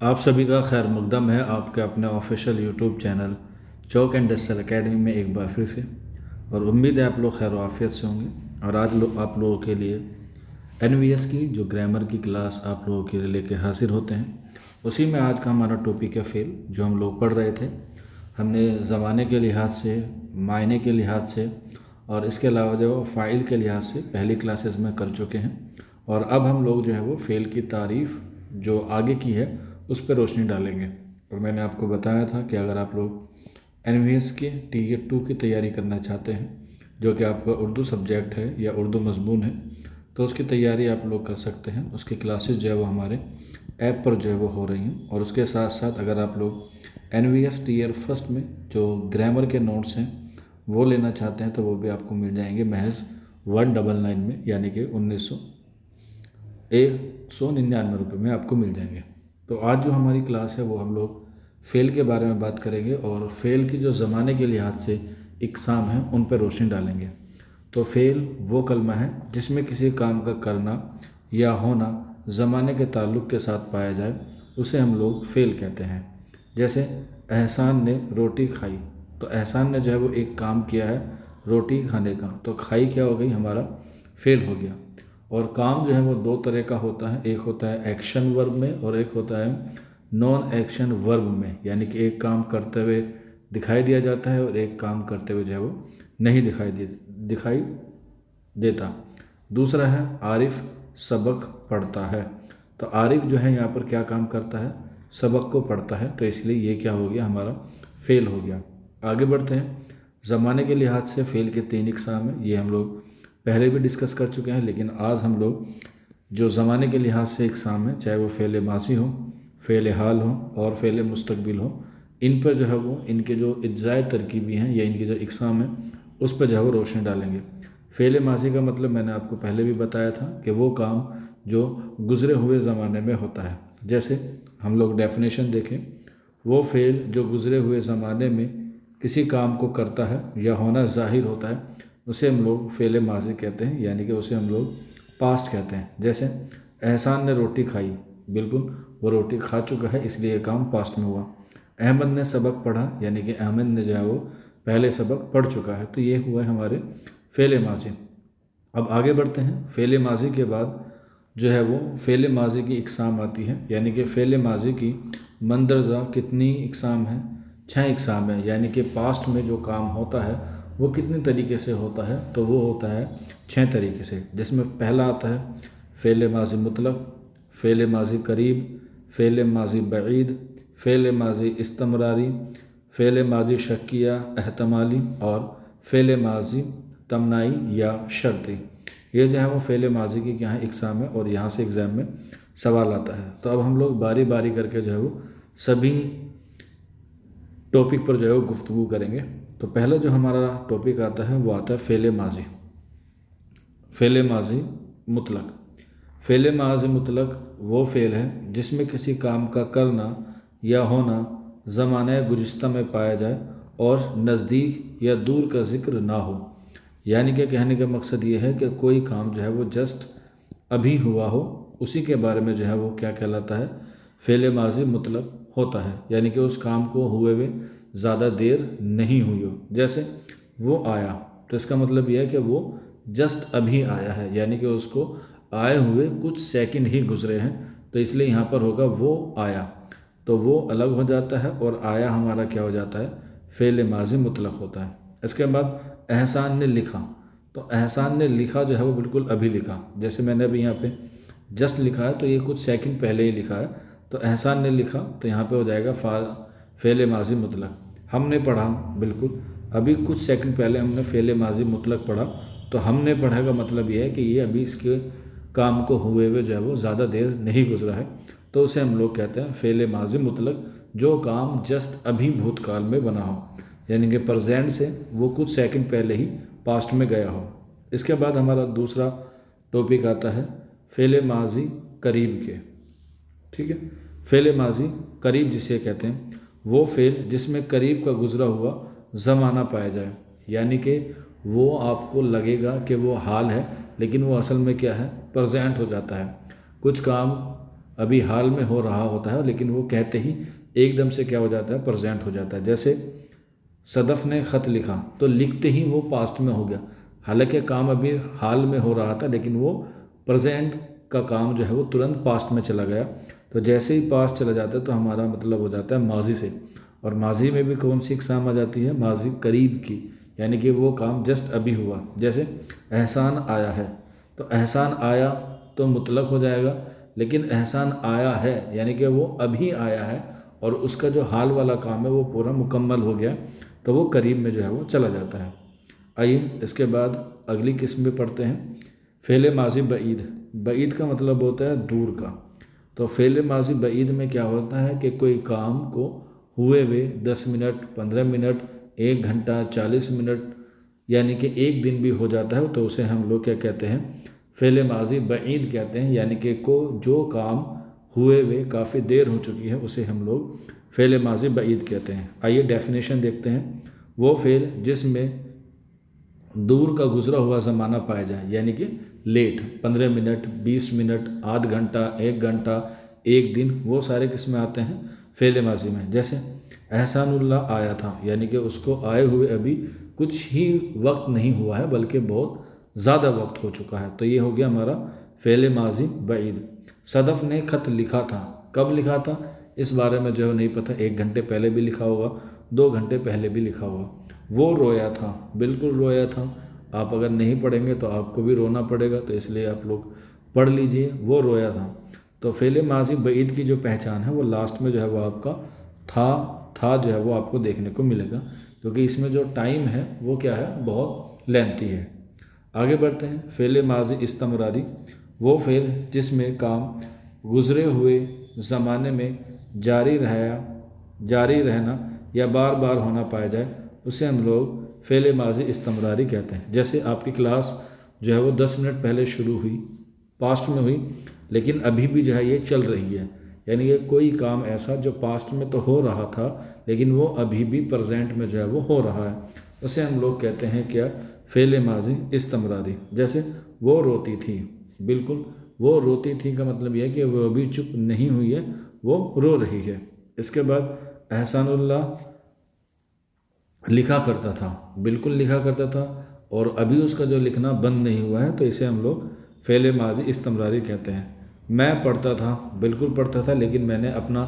आप सभी का खैर मकदम है आपके अपने official YouTube channel chalk and digital academy में एक बार फिर से। और उम्मीद है आप लोग खैर वाफियत से होंगे। और आज आप लोगों के लिए एनवीएस की जो ग्रामर की क्लास आप लोगों के लिए लेके हाजिर होते हैं। उसी में आज का हमारा टॉपिक है फेल, जो हम लोग पढ़ रहे थे। हमने ज़माने के लिहाज से, मायने के लिहाज से और इसके अलावा जो फ़ाइल के लिहाज से पहली क्लासेस में कर चुके हैं। और अब हम लोग जो है वो फ़ेल की तारीफ़ जो आगे की है उस पर रोशनी डालेंगे। और मैंने आपको बताया था कि अगर आप लोग एनवीएस के टी2 की तैयारी करना चाहते हैं, जो कि आपका उर्दू सब्जेक्ट है या उर्दू मजमून है, तो उसकी तैयारी आप लोग कर सकते हैं। उसकी क्लासेस जो है वो हमारे ऐप पर जो है वो हो रही हैं। और उसके साथ साथ अगर आप लोग एनवीएस टीयर फर्स्ट में जो ग्रामर के नोट्स हैं वो लेना चाहते हैं तो वो भी आपको मिल जाएंगे महज 199 में, यानी कि 1,999 में आपको मिल जाएंगे। तो आज जो हमारी क्लास है वो हम लोग फ़ेल के बारे में बात करेंगे और फ़ेल की जो ज़माने के लिहाज से इकसाम हैं उन पर रोशनी डालेंगे। तो फ़ेल वो कलमा है जिसमें किसी काम का करना या होना ज़माने के ताल्लुक़ के साथ पाया जाए, उसे हम लोग फ़ेल कहते हैं। जैसे एहसान ने रोटी खाई, तो एहसान ने जो है वो एक काम किया है रोटी खाने का, तो खाई क्या हो गई, हमारा फ़ेल हो गया। और काम जो है वो दो तरह का होता है, एक होता है एक्शन वर्ब में और एक होता है नॉन एक्शन वर्ब में। यानी कि एक काम करते हुए दिखाई दिया जाता है और एक काम करते हुए जो है वो नहीं दिखाई देता। दूसरा है आरिफ सबक पढ़ता है। तो आरिफ जो है यहाँ पर क्या काम करता है, सबक को पढ़ता है, तो इसलिए ये क्या हो गया, हमारा फ़ेल हो गया। आगे बढ़ते हैं। ज़माने के लिहाज से फ़ेल के 3 इकसाम हैं, ये हम लोग पहले भी डिस्कस कर चुके हैं। लेकिन आज हम लोग जो ज़माने के लिहाज से इकसाम है, चाहे वो फ़ेल माजी हो, फ़ेल हाल हो और फ़ेल मुस्तकबिल हो, इन पर जो है वो इनके जो इज्जाए तरकीबी हैं या इनके जो इकसाम हैं उस पर जो है वो रोशनी डालेंगे। फ़ेल माजी का मतलब मैंने आपको पहले भी बताया था कि वो काम जो गुज़रे हुए ज़माने में होता है। जैसे हम लोग डेफिनेशन देखें, वो फ़ेल जो गुज़रे हुए ज़माने में किसी काम को करता है या होना ज़ाहिर होता है, उसे हम लोग फ़ेल माजी कहते हैं, यानी कि उसे हम लोग पास्ट कहते हैं। जैसे एहसान ने रोटी खाई, बिल्कुल वो रोटी खा चुका है, इसलिए ये काम पास्ट में हुआ। अहमद ने सबक पढ़ा, यानी कि अहमद ने जो है वो पहले सबक पढ़ चुका है, तो ये हुआ है हमारे फ़ेल माजी। अब आगे बढ़ते हैं। फ़ेल माजी के बाद जो है वो फ़ेल माजी की इकसाम आती है, यानी कि फ़ेल माजी की मंदरजा कितनी इकसाम है, 6 इकसाम है। यानी कि पास्ट में जो काम होता है वो कितने तरीके से होता है, तो वो होता है 6 तरीके से। जिसमें पहला आता है फ़ेल माजी मुतलक, फ़ेल माजी करीब, फ़ेल माजी बईद, फ़ेल माजी इस्तमरारी, फ़ेल माजी शक्किया एहतमाली और फ़ेल माजी तमनाई या शर्ती। ये जो है वो फ़ेल माजी की क्या है, इकसाम है, और यहाँ से एग्ज़ाम में सवाल आता है। तो अब हम लोग बारी बारी करके जो है वो सभी टॉपिक पर जो है वो गुफ्तगू करेंगे। तो पहला जो हमारा टॉपिक आता है वो आता है फ़ेल माजी। फ़ेल माजी मुतलक। फ़ेल माजी मुतलक वो फ़ेल है जिसमें किसी काम का करना या होना ज़माने गुज़िश्ता में पाया जाए और नज़दीक या दूर का ज़िक्र ना हो। यानी कि कहने का मकसद ये है कि कोई काम जो है वो जस्ट अभी हुआ हो, उसी के बारे में जो है वो क्या कहलाता है, फ़ेल माजी मुतलक होता है। यानी कि उस काम को हुए हुए ज़्यादा देर नहीं हुई हो। जैसे वो आया, तो इसका मतलब यह है कि वो जस्ट अभी आया है, यानी कि उसको आए हुए कुछ सेकंड ही गुजरे हैं, तो इसलिए यहाँ पर होगा वो आया। तो वो अलग हो जाता है और आया हमारा क्या हो जाता है, फ़ेल माजी मुतलक होता है। इसके बाद एहसान ने लिखा। तो एहसान ने लिखा जो है वो बिल्कुल अभी लिखा, जैसे मैंने अभी यहाँ पे जस्ट लिखा है तो ये कुछ सेकंड पहले ही लिखा है। तो एहसान ने लिखा, तो यहाँ पे हो जाएगा फ़ेल माजी मुतलक। हमने पढ़ा, बिल्कुल अभी कुछ सेकंड पहले हमने फ़ेल माजी मुतलक पढ़ा, तो हमने पढ़ा का मतलब ये है कि ये अभी इसके काम को हुए हुए जो है वो ज़्यादा देर नहीं गुजरा है, तो उसे हम लोग कहते हैं फ़ेल माजी मुतलक, जो काम जस्ट अभी भूतकाल में बना हो, यानी कि प्रेजेंट से वो कुछ सेकंड पहले ही पास्ट में गया हो। इसके बाद हमारा दूसरा टॉपिक आता है फ़ेल माजी करीब के। ठीक है, फ़ेल माजी करीब जिसे कहते हैं, वो फ़ेल जिसमें करीब का गुज़रा हुआ ज़माना पाया जाए। यानी कि वो आपको लगेगा कि वो हाल है, लेकिन वो असल में क्या है, प्रेजेंट हो जाता है। कुछ काम अभी हाल में हो रहा होता है, लेकिन वो कहते ही एकदम से क्या हो जाता है, प्रेजेंट हो जाता है। जैसे सदफ़ ने ख़त लिखा, तो लिखते ही वो पास्ट में हो गया, हालांकि काम अभी हाल में हो रहा था, लेकिन वो प्रेजेंट का काम जो है वो तुरंत पास्ट में चला गया। तो जैसे ही पास्ट चला जाता है तो हमारा मतलब हो जाता है माजी से। और माजी में भी कौन सी इकसाम आ जाती है, माजी करीब की, यानी कि वो काम जस्ट अभी हुआ। जैसे एहसान आया है, तो एहसान आया तो मुतलक हो जाएगा, लेकिन एहसान आया है यानी कि वो अभी आया है और उसका जो हाल वाला काम है वो पूरा मुकम्मल हो गया, तो वो करीब में जो है वो चला जाता है। आइए इसके बाद अगली किस्म में पढ़ते हैं, फ़ेल माजी बईद। बईद का मतलब होता है दूर का। तो फ़ेल माजी बईद में क्या होता है कि कोई काम को हुए हुए 10 मिनट, 15 मिनट, 1 घंटा, 40 मिनट, यानी कि एक दिन भी हो जाता है, तो उसे हम लोग क्या कहते हैं, फ़ेल माजी बईद कहते हैं। यानी कि को जो काम हुए हुए काफ़ी देर हो चुकी है उसे हम लोग फ़ेल माजी बईद कहते हैं। आइए डेफिनेशन देखते हैं। वो फ़ेल जिसमें दूर का गुजरा हुआ ज़माना पाया जाए, यानी कि लेट, 15 मिनट, 20 मिनट, आध घंटा, 1 घंटा, एक दिन, वो सारे किस में आते हैं, फ़ेल माजी में। जैसे एहसानुल्लाह आया था, यानी कि उसको आए हुए अभी कुछ ही वक्त नहीं हुआ है बल्कि बहुत ज़्यादा वक्त हो चुका है, तो ये हो गया हमारा फ़ेल माजी बईद। सदफ़ ने ख़त लिखा था, कब लिखा था इस बारे में जो है नहीं पता, 1 घंटे पहले भी लिखा होगा, 2 घंटे पहले भी लिखा होगा। वो रोया था, बिल्कुल रोया था। आप अगर नहीं पढ़ेंगे तो आपको भी रोना पड़ेगा, तो इसलिए आप लोग पढ़ लीजिए, वो रोया था। तो फ़ेल माजी बईद की जो पहचान है वो लास्ट में जो है वो आपका था जो है वो आपको देखने को मिलेगा, क्योंकि इसमें जो टाइम है वो क्या है, बहुत लेंथी है। आगे बढ़ते हैं, फ़ेल माजी इस्तमरारी। वो फ़ेल जिसमें काम गुज़रे हुए ज़माने में जारी रहना या बार बार होना पाया जाए, उसे हम लोग फ़ेल माजी इस्तमरारी कहते हैं। जैसे आपकी क्लास जो है वो 10 मिनट पहले शुरू हुई, पास्ट में हुई, लेकिन अभी भी जो है ये चल रही है, यानी कि कोई काम ऐसा जो पास्ट में तो हो रहा था लेकिन वो अभी भी प्रेजेंट में जो है वो हो रहा है, उसे हम लोग कहते हैं क्या, फ़ेल माजी इस्तमरारी। जैसे वो रोती थी, बिल्कुल वो रोती थी का मतलब यह है कि वो अभी चुप नहीं हुई है, वो रो रही है। इसके बाद एहसानुल्लाह लिखा करता था, बिल्कुल लिखा करता था, और अभी उसका जो लिखना बंद नहीं हुआ है, तो इसे हम लोग फ़ेल माजी इस्तमरारी कहते हैं। मैं पढ़ता था, बिल्कुल पढ़ता था, लेकिन मैंने अपना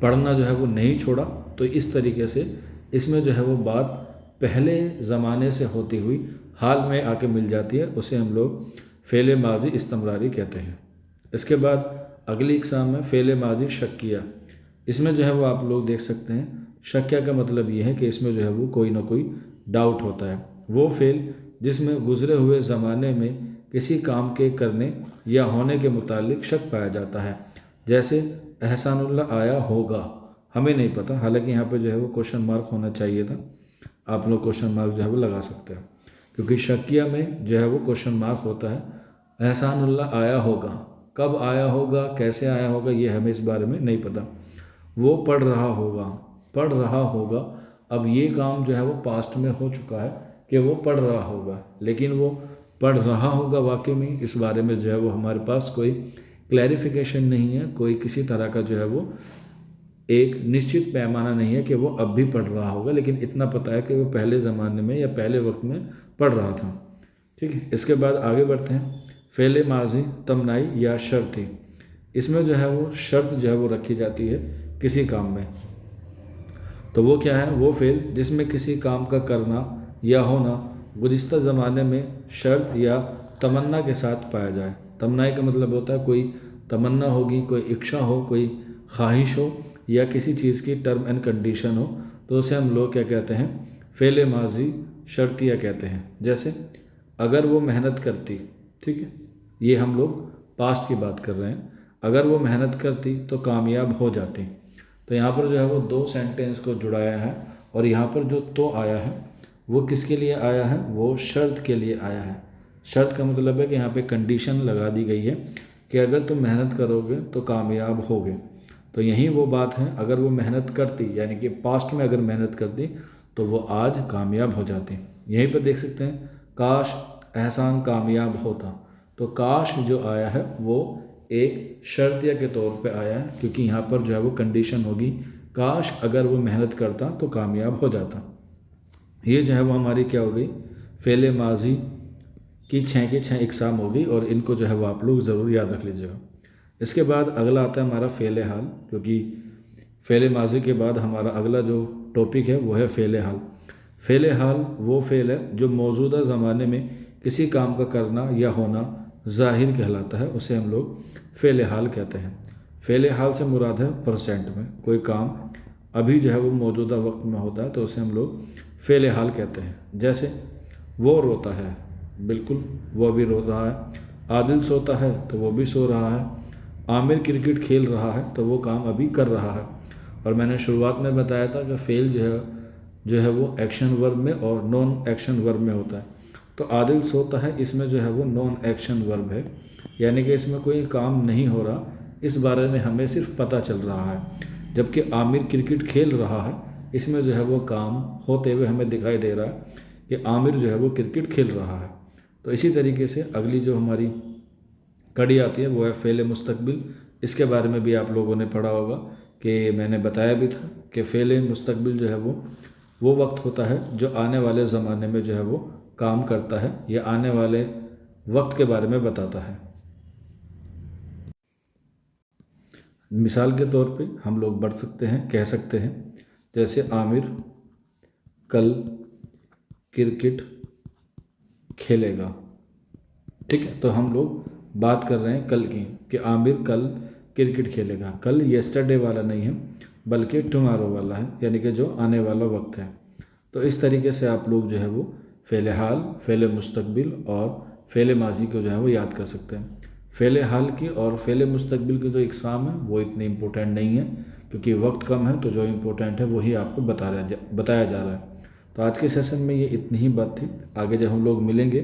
पढ़ना जो है वो नहीं छोड़ा, तो इस तरीके से इसमें जो है वो बात पहले ज़माने से होती हुई हाल में आके मिल जाती है, उसे हम लोग फ़ेल माजी इस्तमरारी कहते हैं। इसके बाद अगली इकसाम है फ़ेल माजी शक्किया। इसमें जो है वो आप लोग देख सकते हैं, शक्या का मतलब ये है कि इसमें जो है वो कोई ना कोई डाउट होता है। वो फ़ेल जिसमें गुज़रे हुए ज़माने में किसी काम के करने या होने के मुतालिक शक पाया जाता है। जैसे एहसानुल्लाह आया होगा, हमें नहीं पता, हालांकि यहाँ पे जो है वो क्वेश्चन मार्क होना चाहिए था, आप लोग क्वेश्चन मार्क जो है वो लगा सकते हैं, क्योंकि शक्किया में जो है वो क्वेश्चन मार्क होता है। एहसानुल्लाह आया होगा, कब आया होगा, कैसे आया होगा, ये हमें इस बारे में नहीं पता। वो पढ़ रहा होगा, अब ये काम जो है वो पास्ट में हो चुका है कि वो पढ़ रहा होगा, लेकिन वो पढ़ रहा होगा वाकई में, इस बारे में जो है वो हमारे पास कोई क्लैरिफिकेशन नहीं है, कोई किसी तरह का जो है वो एक निश्चित पैमाना नहीं है कि वो अब भी पढ़ रहा होगा, लेकिन इतना पता है कि वो पहले ज़माने में या पहले वक्त में पढ़ रहा था। ठीक है, इसके बाद आगे बढ़ते हैं, फ़ेल माजी तमनाई या शर्ती। इसमें जो है वो शर्त जो है वो रखी जाती है किसी काम में, तो वो क्या है, वो फ़ेल जिसमें किसी काम का करना या होना गुज़िश्ता ज़माने में शर्त या तमन्ना के साथ पाया जाए। तमन्नाई का मतलब होता है कोई तमन्ना होगी, कोई इच्छा हो, कोई ख्वाहिश हो, या किसी चीज़ की टर्म एंड कंडीशन हो, तो उसे हम लोग क्या कहते हैं, फ़ेल माजी शर्तिया कहते हैं। जैसे अगर वो मेहनत करती, ठीक है, ये हम लोग पास्ट की बात कर रहे हैं, अगर वो मेहनत करती तो कामयाब हो जाती। तो यहाँ पर जो है वो 2 सेंटेंस को जुड़ाया है, और यहाँ पर जो तो आया है वो किसके लिए आया है, वो शर्त के लिए आया है। शर्त का मतलब है कि यहाँ पे कंडीशन लगा दी गई है कि अगर तुम मेहनत करोगे तो कामयाब होगे। तो यही वो बात है, अगर वो मेहनत करती, यानी कि पास्ट में अगर मेहनत करती तो वो आज कामयाब हो जाती। यहीं पर देख सकते हैं, काश एहसान कामयाब होता, तो काश जो आया है वो एक शर्तिया के तौर पे आया है, क्योंकि यहाँ पर जो है वो कंडीशन होगी, काश अगर वो मेहनत करता तो कामयाब हो जाता। ये जो है वो हमारी क्या हो गई, फ़ेल माजी की 6 के 6 इकसाम होगी, और इनको जो है वो आप लोग ज़रूर याद रख लीजिएगा। इसके बाद अगला आता है हमारा फ़ेल हाल, क्योंकि फ़ेल माजी के बाद हमारा अगला जो टॉपिक है वो है फ़ेल हाल। फ़ेल हाल वो फ़ेल है जो मौजूदा ज़माने में किसी काम का करना या होना ज़ाहिर कहलाता है, उसे हम लोग फ़ेल हाल कहते हैं। फ़ेल हाल से मुराद है परसेंट में, कोई काम अभी जो है वो मौजूदा वक्त में होता है तो उसे हम लोग फ़ेल हाल कहते हैं। जैसे वो रोता है, बिल्कुल वो भी रो रहा है। आदिल सोता है तो वो भी सो रहा है। आमिर क्रिकेट खेल रहा है तो वो काम अभी कर रहा है। और मैंने शुरुआत में बताया था कि फ़ेल जो है वो एक्शन वर्ब में और नॉन एक्शन वर्ब में होता है। तो आदिल सोता है, इसमें जो है वो नॉन एक्शन वर्ब है, यानी कि इसमें कोई काम नहीं हो रहा, इस बारे में हमें सिर्फ पता चल रहा है। जबकि आमिर क्रिकेट खेल रहा है, इसमें जो है वो काम होते हुए हमें दिखाई दे रहा है कि आमिर जो है वो क्रिकेट खेल रहा है। तो इसी तरीके से अगली जो हमारी कड़ी आती है वो है फ़ेल मुस्तकबिल। इसके बारे में भी आप लोगों ने पढ़ा होगा कि मैंने बताया भी था कि फ़ेल मुस्तकबिल जो है वो वक्त होता है जो आने वाले ज़माने में जो है वो काम करता है या आने वाले वक्त के बारे में बताता है। मिसाल के तौर पे हम लोग बढ़ सकते हैं, कह सकते हैं जैसे आमिर कल क्रिकेट खेलेगा। ठीक है, तो हम लोग बात कर रहे हैं कल की, कि आमिर कल क्रिकेट खेलेगा। कल येस्टरडे वाला नहीं है बल्कि टुमारो वाला है, यानी कि जो आने वाला वक्त है। तो इस तरीके से आप लोग जो है वो फ़ेल हाल, फ़ेल मुस्तकबिल और फ़ेल माजी को जो है वो याद कर सकते हैं। फ़ेल हाल की और फ़ेल मुस्तकबिल की जो इकसाम है वो इतनी इम्पोर्टेंट नहीं है, क्योंकि वक्त कम है, तो जो इम्पोर्टेंट है वही आपको बताया जा रहा है। तो आज के सेशन में ये इतनी ही बात थी। आगे जब हम लोग मिलेंगे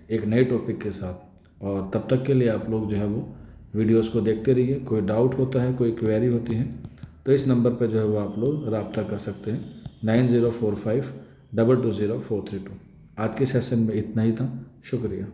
एक नए टॉपिक के साथ, और तब तक के लिए आप लोग जो है वो वीडियोस को देखते रहिए। कोई डाउट होता है, कोई क्वेरी होती है, तो इस नंबर पर जो है वो आप लोग रब्ता कर सकते हैं 9045220432। आज के सेशन में इतना ही था। शुक्रिया।